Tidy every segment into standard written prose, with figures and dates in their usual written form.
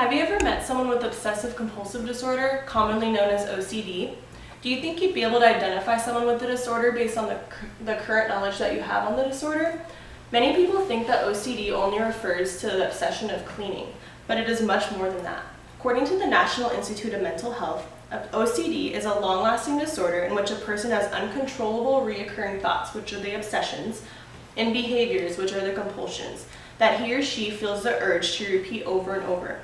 Have you ever met someone with obsessive compulsive disorder, commonly known as OCD? Do you think you'd be able to identify someone with the disorder based on the current knowledge that you have on the disorder? Many people think that OCD only refers to the obsession of cleaning, but it is much more than that. According to the National Institute of Mental Health, OCD is a long-lasting disorder in which a person has uncontrollable reoccurring thoughts, which are the obsessions, and behaviors, which are the compulsions, that he or she feels the urge to repeat over and over.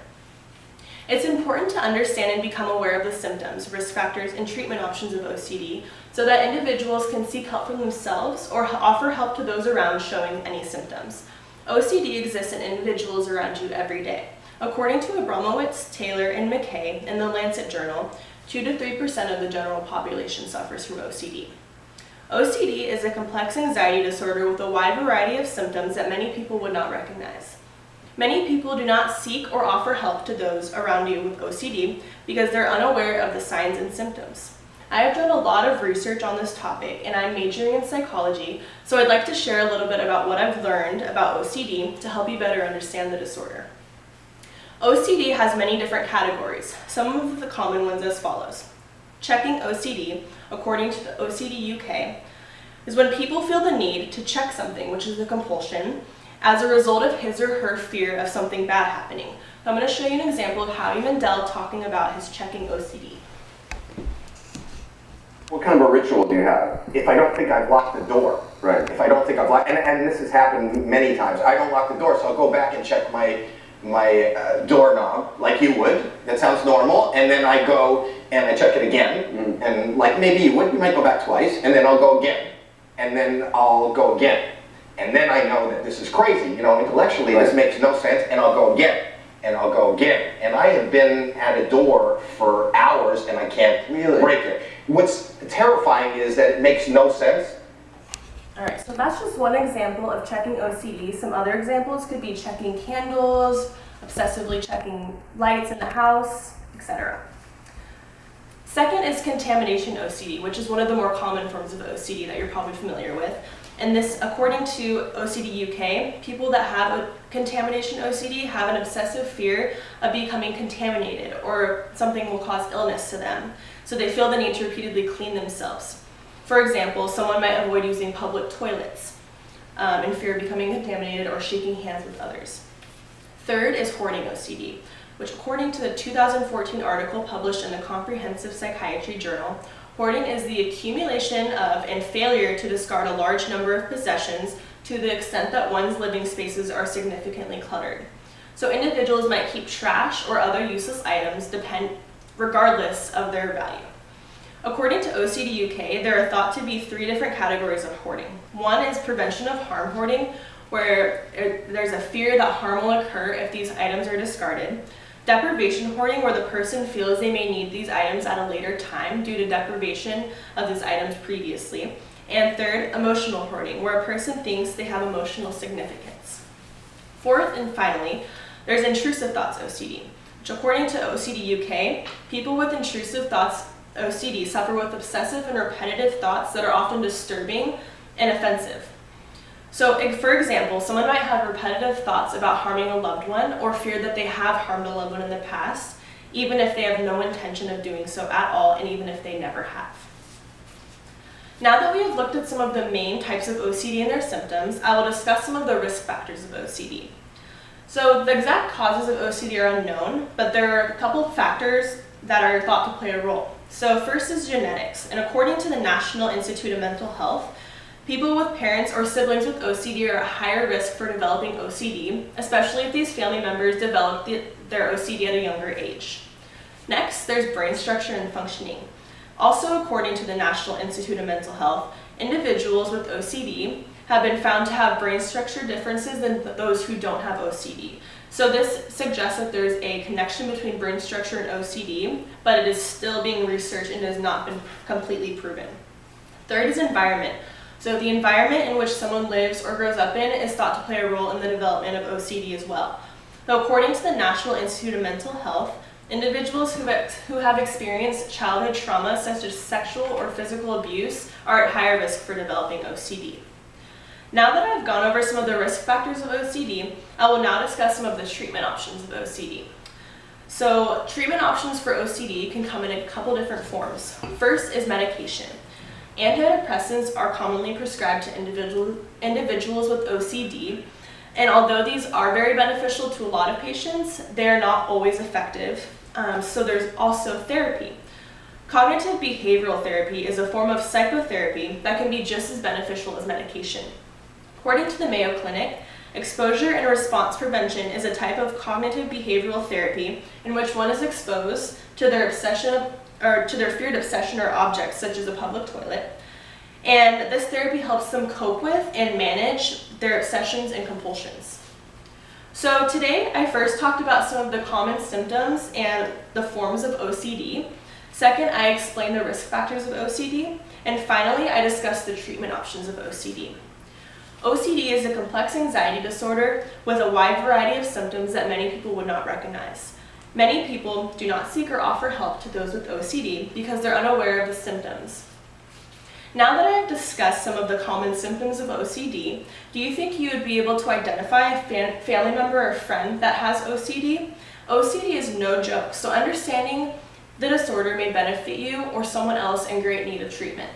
It's important to understand and become aware of the symptoms, risk factors, and treatment options of OCD so that individuals can seek help for themselves or offer help to those around showing any symptoms. OCD exists in individuals around you every day. According to Abramowitz, Taylor, and McKay in the Lancet Journal, 2 to 3% of the general population suffers from OCD. OCD is a complex anxiety disorder with a wide variety of symptoms that many people would not recognize. Many people do not seek or offer help to those around you with OCD because they're unaware of the signs and symptoms. I have done a lot of research on this topic and I'm majoring in psychology, so I'd like to share a little bit about what I've learned about OCD to help you better understand the disorder. OCD has many different categories. Some of the common ones as follows. Checking OCD, according to the OCD UK, is when people feel the need to check something, which is a compulsion, as a result of his or her fear of something bad happening. So I'm going to show you an example of Howie Mandel talking about his checking OCD. What kind of a ritual do you have? If I don't think I've locked the door, right? If I don't think I've locked, and this has happened many times, I don't lock the door, so I'll go back and check my doorknob, like you would. That sounds normal. And then I go and I check it again, and like maybe you would, you might go back twice, and then I'll go again, and then I'll go again. And then I know that this is crazy, you know, intellectually this makes no sense, and I'll go again, and I'll go again. And I have been at a door for hours and I can't break it. What's terrifying is that it makes no sense. Alright, so that's just one example of checking OCD. Some other examples could be checking candles, obsessively checking lights in the house, etc. Second is contamination OCD, which is one of the more common forms of OCD that you're probably familiar with. And this, according to OCD UK, people that have a contamination OCD have an obsessive fear of becoming contaminated or something will cause illness to them. So they feel the need to repeatedly clean themselves. For example, someone might avoid using public toilets in fear of becoming contaminated or shaking hands with others. Third is hoarding OCD, which according to the 2014 article published in the Comprehensive Psychiatry Journal, hoarding is the accumulation of and failure to discard a large number of possessions to the extent that one's living spaces are significantly cluttered. So individuals might keep trash or other useless items regardless of their value. According to OCD UK, there are thought to be 3 different categories of hoarding. One is prevention of harm hoarding, where there's a fear that harm will occur if these items are discarded. Deprivation hoarding, where the person feels they may need these items at a later time due to deprivation of these items previously. And third, emotional hoarding, where a person thinks they have emotional significance. Fourth and finally, there's intrusive thoughts OCD, which according to OCD UK, people with intrusive thoughts OCD suffer with obsessive and repetitive thoughts that are often disturbing and offensive. So, for example, someone might have repetitive thoughts about harming a loved one or fear that they have harmed a loved one in the past, even if they have no intention of doing so at all, and even if they never have. Now that we have looked at some of the main types of OCD and their symptoms, I will discuss some of the risk factors of OCD. So, the exact causes of OCD are unknown, but there are a couple of factors that are thought to play a role. So, first is genetics, and according to the National Institute of Mental Health, people with parents or siblings with OCD are at higher risk for developing OCD, especially if these family members develop their OCD at a younger age. Next, there's brain structure and functioning. Also, according to the National Institute of Mental Health, individuals with OCD have been found to have brain structure differences than those who don't have OCD. So this suggests that there's a connection between brain structure and OCD, but it is still being researched and has not been completely proven. Third is environment. So the environment in which someone lives or grows up in is thought to play a role in the development of OCD as well. So according to the National Institute of Mental Health, individuals who have experienced childhood trauma such as sexual or physical abuse are at higher risk for developing OCD. Now that I've gone over some of the risk factors of OCD, I will now discuss some of the treatment options of OCD. So treatment options for OCD can come in a couple different forms. First is medication. Antidepressants are commonly prescribed to individuals with OCD, and although these are very beneficial to a lot of patients, they are not always effective. So there's also therapy. Cognitive behavioral therapy is a form of psychotherapy that can be just as beneficial as medication. According to the Mayo Clinic, exposure and response prevention is a type of cognitive behavioral therapy in which one is exposed to their feared obsession or objects such as a public toilet. And this therapy helps them cope with and manage their obsessions and compulsions. So today I first talked about some of the common symptoms and the forms of OCD. Second, I explained the risk factors of OCD. And finally, I discussed the treatment options of OCD. OCD is a complex anxiety disorder with a wide variety of symptoms that many people would not recognize. Many people do not seek or offer help to those with OCD because they're unaware of the symptoms. Now that I've discussed some of the common symptoms of OCD, do you think you would be able to identify a family member or friend that has OCD? OCD is no joke, so understanding the disorder may benefit you or someone else in great need of treatment.